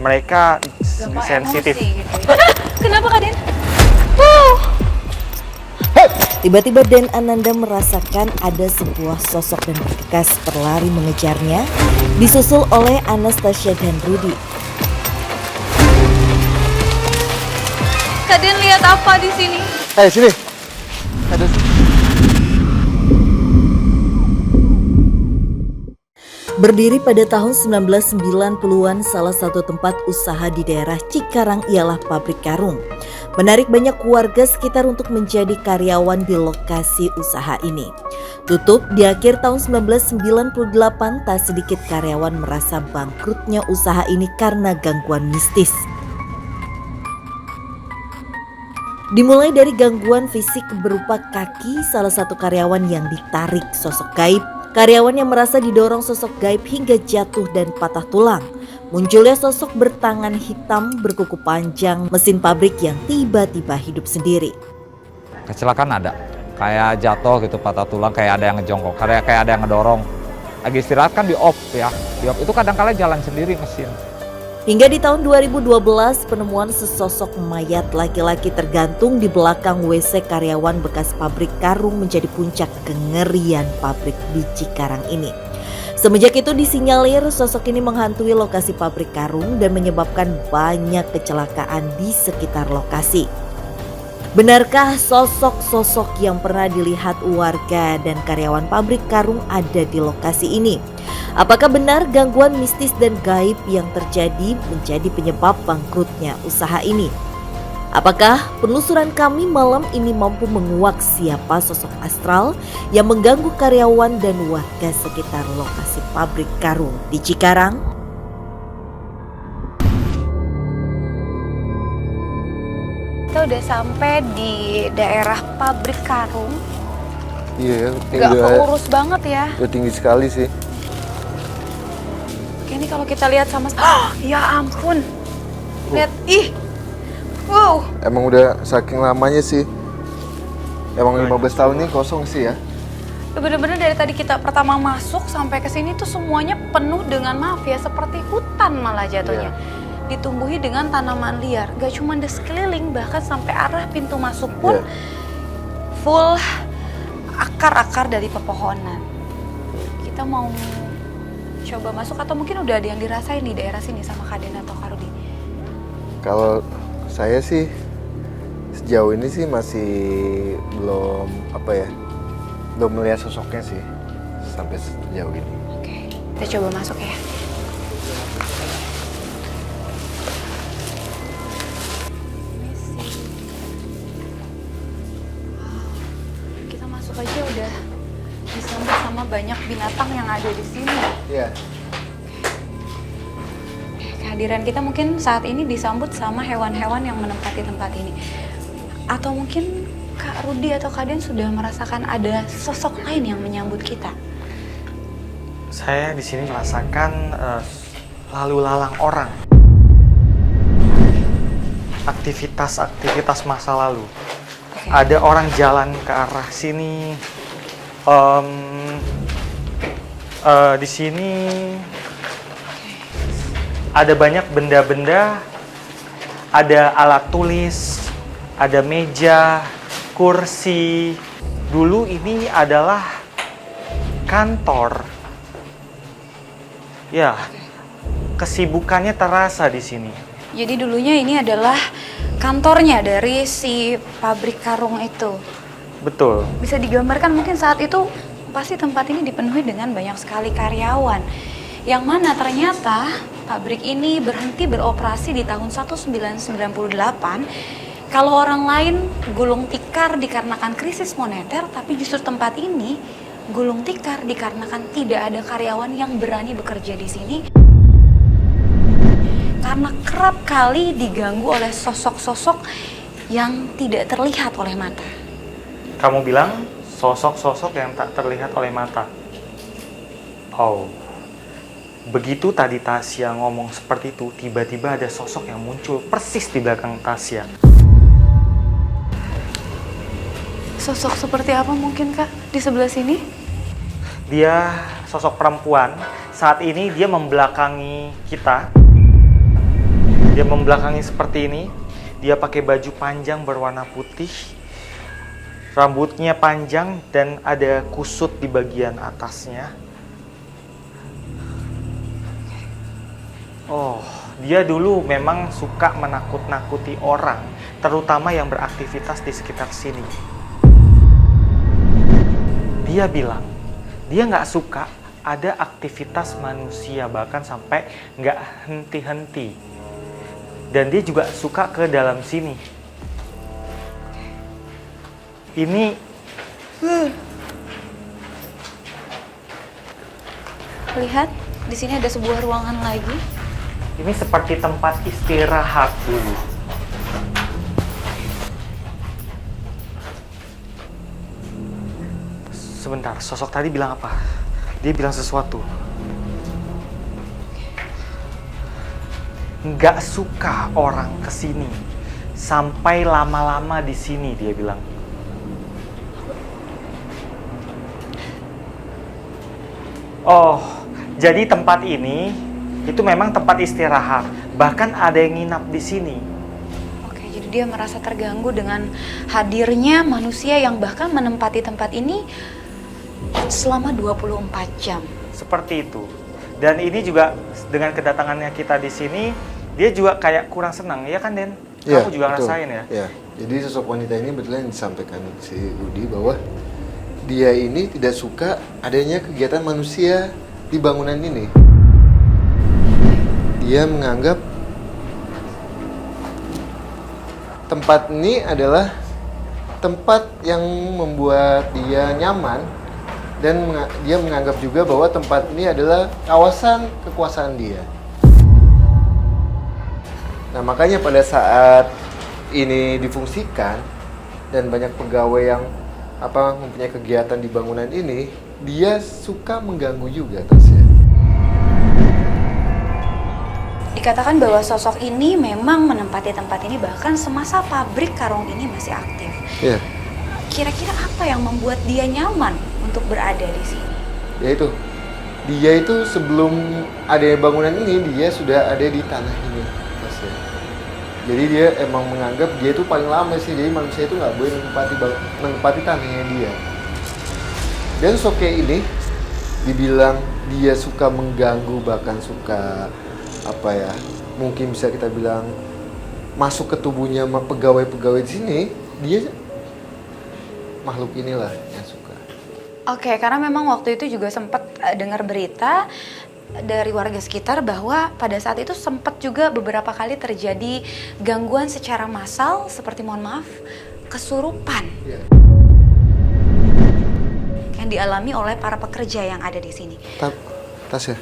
mereka gampang sensitif. emosi gitu ya. Kenapa Kak Den? Tiba-tiba Den Ananda merasakan ada sebuah sosok dan bergegas berlari mengejarnya, disusul oleh Anastasia dan Rudy. Kak Den lihat apa di sini? Sini. Ada. Berdiri pada tahun 1990-an, salah satu tempat usaha di daerah Cikarang ialah pabrik karung. Menarik banyak warga sekitar untuk menjadi karyawan di lokasi usaha ini. Tutup di akhir tahun 1998, tak sedikit karyawan merasa bangkrutnya usaha ini karena gangguan mistis. Dimulai dari gangguan fisik berupa kaki salah satu karyawan yang ditarik sosok gaib, karyawan yang merasa didorong sosok gaib hingga jatuh dan patah tulang. Munculnya sosok bertangan hitam berkuku panjang, mesin pabrik yang tiba-tiba hidup sendiri. Kecelakaan ada, kayak jatuh gitu, patah tulang, kayak ada yang ngejongkok, kayak ada yang ngedorong. Lagi istirahat kan di off ya, di off itu kadang-kala jalan sendiri mesin. Hingga di tahun 2012, penemuan sesosok mayat laki-laki tergantung di belakang WC karyawan bekas pabrik karung menjadi puncak kengerian pabrik di Cikarang ini. Semenjak itu disinyalir sosok ini menghantui lokasi pabrik karung dan menyebabkan banyak kecelakaan di sekitar lokasi. Benarkah sosok-sosok yang pernah dilihat warga dan karyawan pabrik karung ada di lokasi ini? Apakah benar gangguan mistis dan gaib yang terjadi menjadi penyebab bangkrutnya usaha ini? Apakah penelusuran kami malam ini mampu menguak siapa sosok astral yang mengganggu karyawan dan warga sekitar lokasi pabrik karung di Cikarang? Kita udah sampai di daerah pabrik karung. Iya, Gak keurus banget ya. udah tinggi sekali sih. Oke, ini kalau kita lihat sama ya ampun. Lihat, ih. Wow. Emang udah saking lamanya sih. Emang 15 tahun ini kosong sih ya. Bener-bener dari tadi kita pertama masuk sampai ke sini tuh semuanya penuh dengan maaf ya, seperti hutan malah jatuhnya. Ditumbuhi dengan tanaman liar, gak cuma di sekeliling, bahkan sampai arah pintu masuk pun full akar-akar dari pepohonan. Kita mau coba masuk atau mungkin udah ada yang dirasain di daerah sini sama Kak Den atau Kak Rudy? Kalau saya sih sejauh ini sih masih belum belum melihat sosoknya sih sampai sejauh ini. Oke, kita coba masuk ya. Kita masuk aja udah disambut sama banyak binatang yang ada di sini. Iya. Kehadiran kita mungkin saat ini disambut sama hewan-hewan yang menempati tempat ini. Atau mungkin Kak Rudy atau Kak Den sudah merasakan ada sosok lain yang menyambut kita. Saya di sini merasakan lalu lalang orang. Aktivitas masa lalu. Ada orang jalan ke arah sini. Di sini ada banyak benda-benda, ada alat tulis, ada meja, kursi. Dulu ini adalah kantor. Ya, kesibukannya terasa di sini. Jadi dulunya ini adalah kantornya dari si pabrik karung itu. Betul. Bisa digambarkan mungkin saat itu pasti tempat ini dipenuhi dengan banyak sekali karyawan. Yang mana ternyata pabrik ini berhenti beroperasi di tahun 1998. Kalau orang lain gulung tikar dikarenakan krisis moneter, tapi justru tempat ini gulung tikar dikarenakan tidak ada karyawan yang berani bekerja di sini. Karena kerap kali diganggu oleh sosok-sosok yang tidak terlihat oleh mata. Kamu bilang sosok-sosok yang tak terlihat oleh mata. Oh. Begitu tadi Tasya ngomong seperti itu, tiba-tiba ada sosok yang muncul persis di belakang Tasya. Sosok seperti apa mungkin Kak di sebelah sini? Dia sosok perempuan. Saat ini dia membelakangi kita. Dia membelakangi seperti ini. Dia pakai baju panjang berwarna putih. Rambutnya panjang dan ada kusut di bagian atasnya. Oh, dia dulu memang suka menakut-nakuti orang, terutama yang beraktivitas di sekitar sini. Dia bilang, dia nggak suka ada aktivitas manusia, bahkan sampai nggak henti-henti. Dan dia juga suka ke dalam sini. Ini Lihat, di sini ada sebuah ruangan lagi. ini seperti tempat istirahat dulu. Sebentar, sosok tadi bilang apa? Dia bilang sesuatu. Nggak suka orang kesini. Sampai lama-lama di sini, dia bilang. Oh, jadi tempat ini itu memang tempat istirahat. Bahkan ada yang nginap di sini. Oke, jadi dia merasa terganggu dengan hadirnya manusia yang bahkan menempati tempat ini selama 24 jam. Seperti itu. Dan ini juga dengan kedatangannya kita di sini, dia juga kayak kurang senang, ya kan Den? Iya, Kamu juga betul. ngerasain ya? Iya. Jadi sosok wanita ini betul yang disampaikan si Budi bahwa dia ini tidak suka adanya kegiatan manusia di bangunan ini. Dia menganggap tempat ini adalah tempat yang membuat dia nyaman dan dia menganggap juga bahwa tempat ini adalah kawasan kekuasaan dia. Nah, makanya pada saat ini difungsikan dan banyak pegawai yang mempunyai kegiatan di bangunan ini, dia suka mengganggu juga, Tasya. Dikatakan bahwa sosok ini memang menempati tempat ini bahkan semasa pabrik karung ini masih aktif. Iya. Kira-kira apa yang membuat dia nyaman untuk berada di sini? Yaitu dia itu sebelum adanya bangunan ini dia sudah ada di tanah ini, Tasya. Jadi dia emang menganggap dia itu paling lama sih, jadi manusia itu nggak boleh menempati tanahnya dia. Dan sosok kayak ini dibilang dia suka mengganggu, bahkan suka mungkin bisa kita bilang masuk ke tubuhnya pegawai-pegawai di sini, dia makhluk inilah yang suka. Oke, karena memang waktu itu juga sempat dengar berita dari warga sekitar bahwa pada saat itu sempat juga beberapa kali terjadi gangguan secara massal seperti, mohon maaf, kesurupan Iya. yang dialami oleh para pekerja yang ada di sini. Tasya,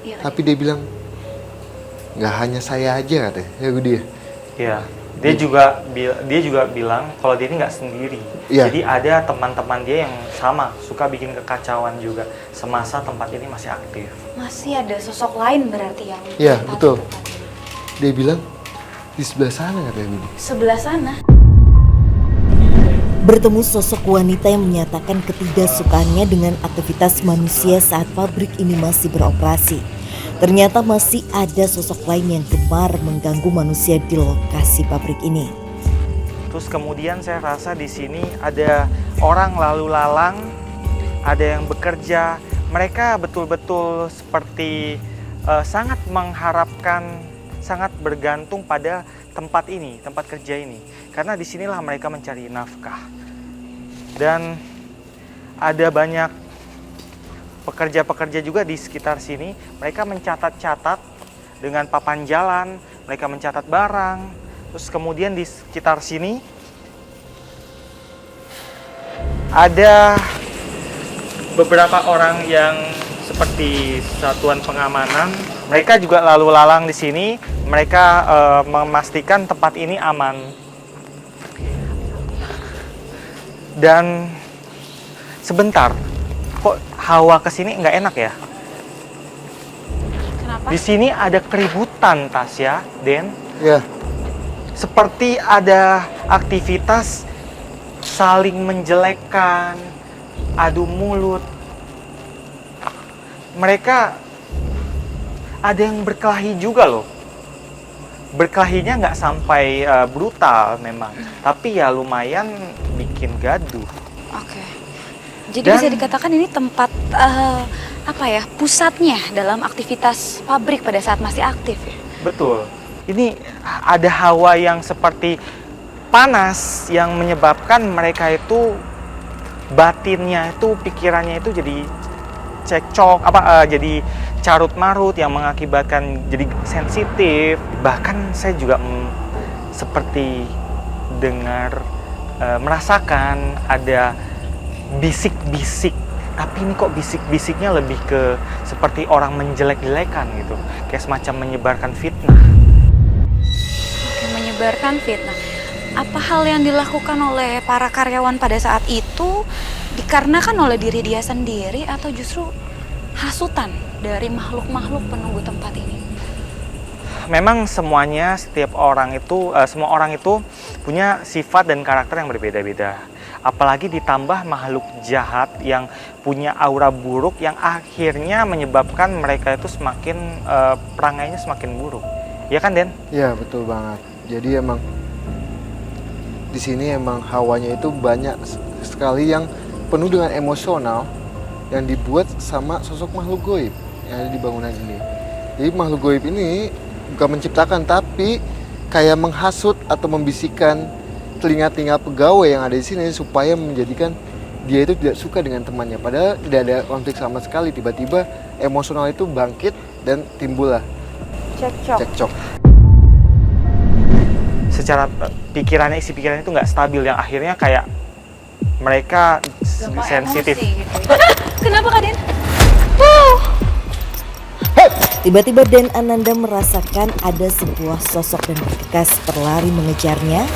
Iya, tapi dia bilang nggak hanya saya aja katanya, ya Budi ya? Iya. Dia juga bilang kalau dia ini nggak sendiri. Iya. Jadi ada teman-teman dia yang sama suka bikin kekacauan juga semasa tempat ini masih aktif. masih ada sosok lain berarti yang Iya, menempati betul. tempat ini. Dia bilang di sebelah sana katanya Budi. Sebelah sana. Bertemu sosok wanita yang menyatakan ketidaksukaannya dengan aktivitas manusia saat pabrik ini masih beroperasi. Ternyata masih ada sosok lain yang gemar mengganggu manusia di lokasi pabrik ini. Terus kemudian saya rasa di sini ada orang lalu lalang, ada yang bekerja. Mereka betul-betul seperti sangat mengharapkan, sangat bergantung pada tempat ini, tempat kerja ini. Karena disinilah mereka mencari nafkah. Dan ada banyak pekerja-pekerja juga di sekitar sini. Mereka mencatat-catat dengan papan jalan, mereka mencatat barang. Terus kemudian di sekitar sini ada beberapa orang yang seperti satuan pengamanan. Mereka juga lalu lalang di sini. Mereka memastikan tempat ini aman. Dan sebentar, kok hawa kesini nggak enak ya? Kenapa? Di sini ada keributan, Tasya, Den. Ya, Seperti ada aktivitas saling menjelekkan, adu mulut. Mereka ada yang berkelahi juga loh. berkelahinya nggak sampai brutal memang, tapi ya lumayan bikin gaduh. Oke. Jadi Dan- bisa dikatakan ini tempat pusatnya dalam aktivitas pabrik pada saat masih aktif ya. Betul. Ini ada hawa yang seperti panas yang menyebabkan mereka itu batinnya itu, pikirannya itu jadi cekcok, jadi carut marut yang mengakibatkan jadi sensitif. Bahkan saya juga seperti dengar, merasakan ada bisik-bisik. Tapi ini kok bisik-bisiknya lebih ke seperti orang menjelek-jelekan gitu. Kayak semacam menyebarkan fitnah. Oke, menyebarkan fitnah. Apa hal yang dilakukan oleh para karyawan pada saat itu dikarenakan oleh diri dia sendiri atau justru hasutan dari makhluk-makhluk penunggu tempat ini? Memang semuanya, semua orang itu punya sifat dan karakter yang berbeda-beda. Apalagi ditambah makhluk jahat yang punya aura buruk yang akhirnya menyebabkan mereka itu semakin perangainya semakin buruk. Ya kan, Den? Iya, betul banget. Jadi emang di sini emang hawanya itu banyak sekali yang penuh dengan emosional yang dibuat sama sosok makhluk goib yang ada di bangunan ini. Jadi makhluk goib ini bukan menciptakan, tapi kayak menghasut atau membisikkan telinga-telinga pegawai yang ada di sini supaya menjadikan dia itu tidak suka dengan temannya. Padahal tidak ada konflik sama sekali. Tiba-tiba emosional itu bangkit dan timbullah cekcok. Secara isi pikirannya itu nggak stabil, yang akhirnya kayak mereka sensitif. Emosi gitu ya. Kenapa Kak Den? Tiba-tiba Den Ananda merasakan ada sebuah sosok dan bergegas berlari mengejarnya,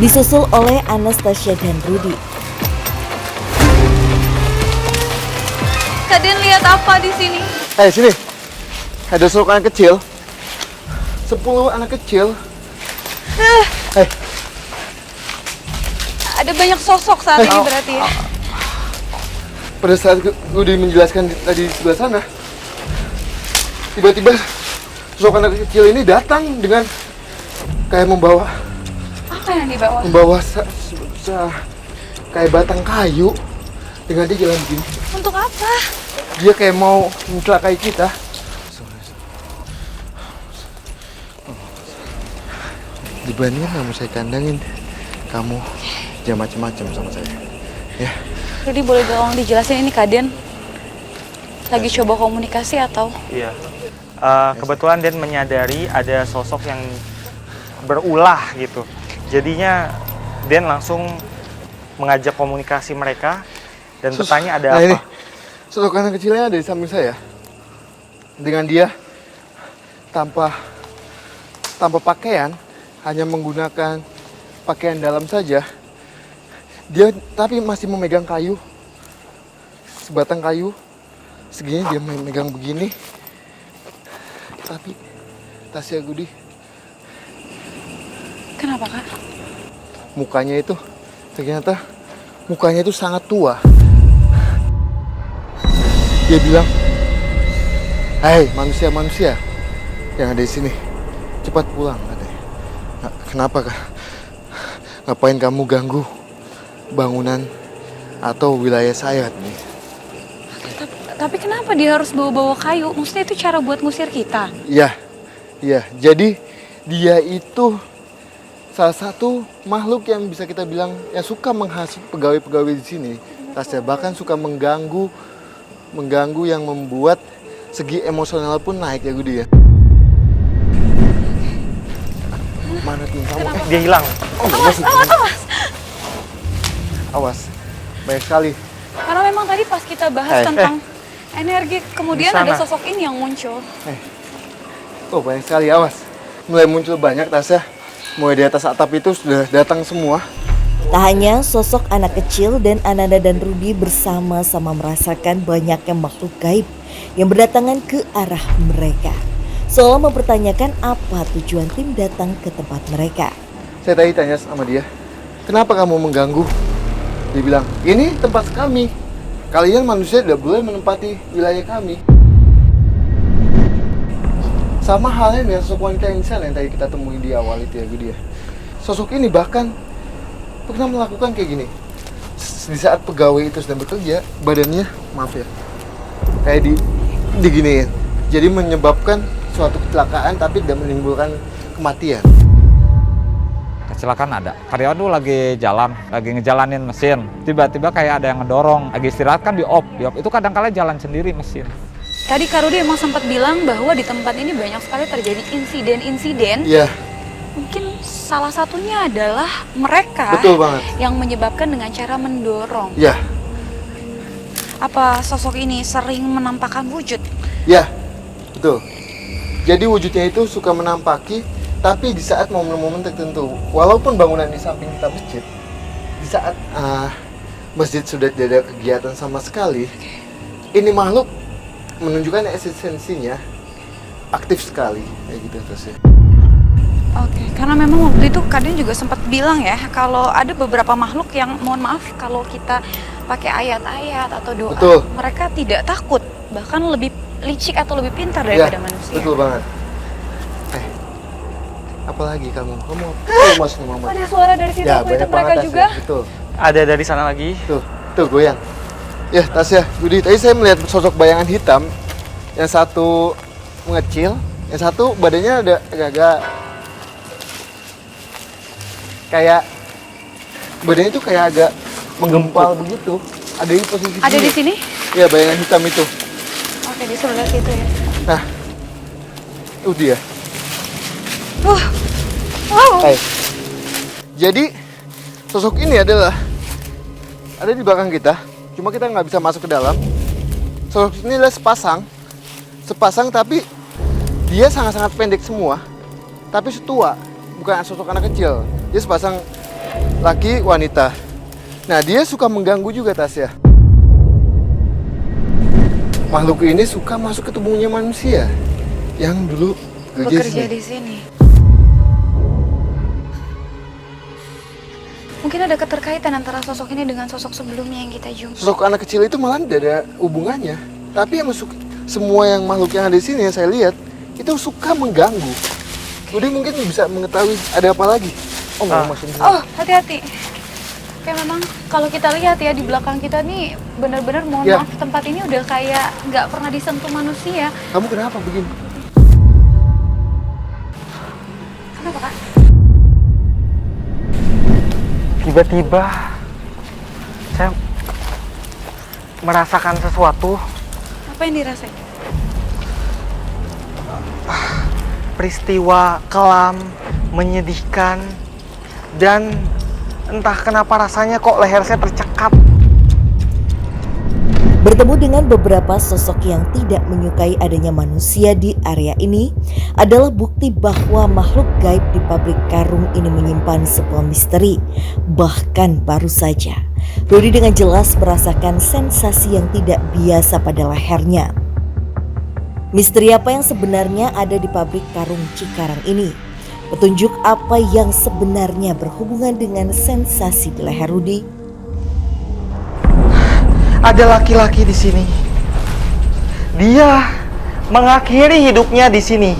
disusul oleh Anastasia dan Rudy. Kak Den lihat apa di sini? Sini. Ada sosok anak kecil. 10 anak kecil. Ada banyak sosok saat ini berarti ya. Pada saat gue udah menjelaskan tadi di sebelah sana, tiba-tiba sosok anak kecil ini datang dengan kayak membawa Apa yang dibawa? kayak batang kayu dengan dia jalan begini. Untuk apa? Dia kayak mau mencelakai kita. Dibandingin kamu saya kandangin, kamu jangan macam-macam sama saya. Ya. Rudy boleh tolong dijelasin ini Kak Den lagi coba komunikasi atau? Iya. Kebetulan Den menyadari ada sosok yang berulah gitu. Jadinya Den langsung mengajak komunikasi mereka dan bertanya ada apa. Ini sosok anak kecilnya ada di samping saya. Dengan dia tanpa pakaian, hanya menggunakan pakaian dalam saja. Dia tapi masih memegang kayu, sebatang kayu segini, dia memegang begini. Tapi Tasya Gudi, Kenapa Kak? mukanya itu ternyata mukanya itu sangat tua. Dia bilang, "Hai manusia-manusia yang ada di sini, cepat pulang," katanya. Kenapa Kak? Ngapain kamu ganggu bangunan atau wilayah saya nih? Tapi kenapa dia harus bawa-bawa kayu? Maksudnya itu cara buat ngusir kita? Iya. Jadi dia itu salah satu makhluk yang bisa kita bilang yang suka menghasut pegawai-pegawai di sini. Tasya bahkan suka mengganggu yang membuat segi emosional pun naik ya Gudi ya. Mana tim kamu? Dia hilang. Awas. Banyak sekali. Karena memang tadi pas kita bahas tentang energi, kemudian Di sana. ada sosok ini yang muncul. Oh, banyak sekali, awas. Mulai muncul banyak Tasya. Mulai di atas atap itu sudah datang semua. Tak hanya sosok anak kecil, dan Ananda dan Rudy bersama-sama merasakan banyaknya makhluk gaib yang berdatangan ke arah mereka, seolah mempertanyakan apa tujuan tim datang ke tempat mereka. Saya tadi tanya sama dia, "Kenapa kamu mengganggu?" Dia bilang, "Ini tempat kami. Kalian manusia tidak boleh menempati wilayah kami." Sama halnya dengan sosok wanita insan yang tadi kita temui di awal itu ya, Budi ya. Sosok ini bahkan pernah melakukan kayak gini. Di saat pegawai itu sedang bekerja, badannya, maaf ya, kayak diginiin. Jadi menyebabkan suatu kecelakaan tapi tidak menimbulkan kematian. Kecelakaan ada. Karyawan tuh lagi jalan, lagi ngejalanin mesin. Tiba-tiba kayak ada yang ngedorong. Lagi istirahat kan di off itu kadang-kala jalan sendiri mesin. Tadi Kak Rudi emang sempat bilang bahwa di tempat ini banyak sekali terjadi insiden-insiden. Iya. Mungkin salah satunya adalah mereka Betul banget. yang menyebabkan dengan cara mendorong. Iya. Apa sosok ini sering menampakkan wujud? Ya, betul. Jadi wujudnya itu suka menampaki, tapi di saat momen-momen tertentu. Walaupun bangunan di samping kita masjid, di saat masjid sudah tidak ada kegiatan sama sekali, ini makhluk menunjukkan eksistensinya aktif sekali, kayak gitu terus ya. Oke, karena memang waktu itu Kadin juga sempat bilang ya, kalau ada beberapa makhluk yang mohon maaf kalau kita pakai ayat-ayat atau doa, Betul. mereka tidak takut, bahkan lebih licik atau lebih pintar daripada manusia. Betul banget. Apalagi kamu Mas Muhammad. Ada suara dari situ, Ya, itu banyak mereka banget juga. Tasya. Betul. Ada dari sana lagi. Tuh goyang. Ya, Tasya, Budi, tadi saya melihat sosok bayangan hitam. Yang satu mengecil, yang satu badannya ada agak-agak kayak badannya itu kayak agak menggempal begitu. Ada di posisi Ada di sini? Ya, bayangan hitam itu. Oke, di sebelah situ ya. Nah, itu dia. Wow. Jadi sosok ini adalah ada di belakang kita, cuma kita nggak bisa masuk ke dalam. Sosok ini adalah sepasang tapi dia sangat-sangat pendek semua, tapi setua, bukan sosok anak kecil. Dia sepasang laki wanita. Nah, dia suka mengganggu juga, Tasya. Makhluk ini suka masuk ke tubuhnya manusia yang dulu Bekerja di sini. Mungkin ada keterkaitan antara sosok ini dengan sosok sebelumnya yang kita jumpa. Sosok anak kecil itu malah tidak ada hubungannya. Tapi yang semua yang makhluk yang ada di sini yang saya lihat itu suka mengganggu. Budi mungkin bisa mengetahui ada apa lagi. Oh, mau masuk sini. Oh, hati-hati. Kayak memang kalau kita lihat ya di belakang kita nih benar-benar mohon Ya. maaf tempat ini udah kayak nggak pernah disentuh manusia. Kamu kenapa begini? Kenapa Kak? Tiba-tiba saya merasakan sesuatu, Apa yang dirasain? peristiwa kelam, menyedihkan, dan entah kenapa rasanya kok leher saya tercekat. Bertemu dengan beberapa sosok yang tidak menyukai adanya manusia di area ini adalah bukti bahwa makhluk gaib di pabrik karung ini menyimpan sebuah misteri. Bahkan baru saja, Rudi dengan jelas merasakan sensasi yang tidak biasa pada lehernya. Misteri apa yang sebenarnya ada di pabrik karung Cikarang ini? Petunjuk apa yang sebenarnya berhubungan dengan sensasi di leher Rudi? Ada laki-laki di sini. Dia mengakhiri hidupnya di sini.